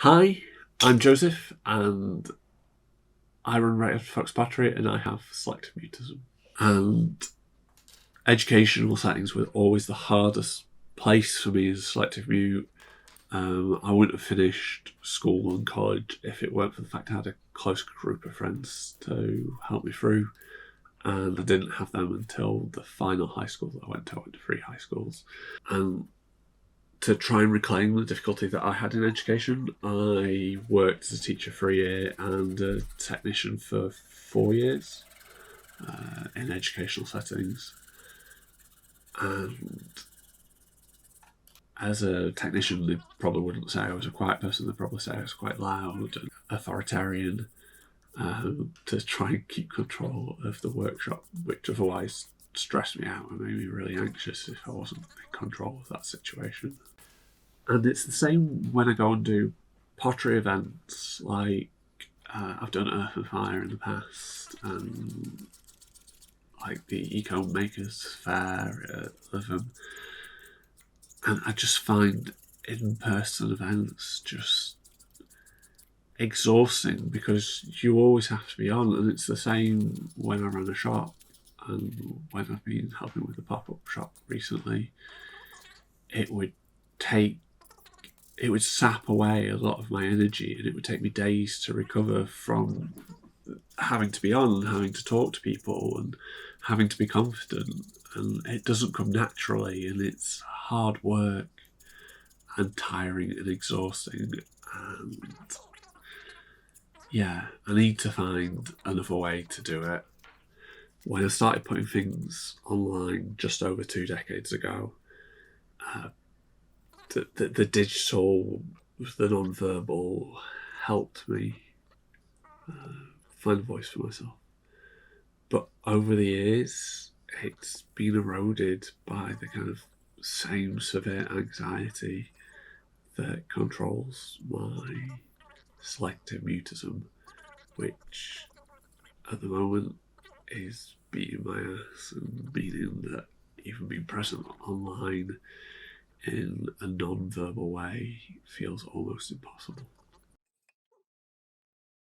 Hi, I'm Joseph, and I run Right After Fox Battery, and I have selective mutism. And educational settings were always the hardest place for me as selective mute. I wouldn't have finished school and college if it weren't for the fact I had a close group of friends to help me through, and I didn't have them until the final high school that I went to. I went to 3 high schools, and to try and reclaim the difficulty that I had in education, I worked as a teacher for a year and a technician for 4 years in educational settings. And as a technician, they probably wouldn't say I was a quiet person. They'd probably say I was quite loud and authoritarian, to try and keep control of the workshop, which otherwise stressed me out and made me really anxious if I wasn't in control of that situation. And it's the same when I go and do pottery events, like I've done Earth and Fire in the past, and like the Eco Makers Fair at Lytham. And I just find in-person events just exhausting because you always have to be on, and it's the same when I run a shop and when I've been helping with the pop-up shop recently. It would sap away a lot of my energy, and it would take me days to recover from having to be on and having to talk to people and having to be confident. And it doesn't come naturally, and it's hard work and tiring and exhausting. And yeah, I need to find another way to do it. When I started putting things online just over 2 decades ago, the digital, the non-verbal helped me find a voice for myself. But over the years, it's been eroded by the kind of same severe anxiety that controls my selective mutism, which at the moment is beating my ass, and meaning that even being present online in a non-verbal way feels almost impossible.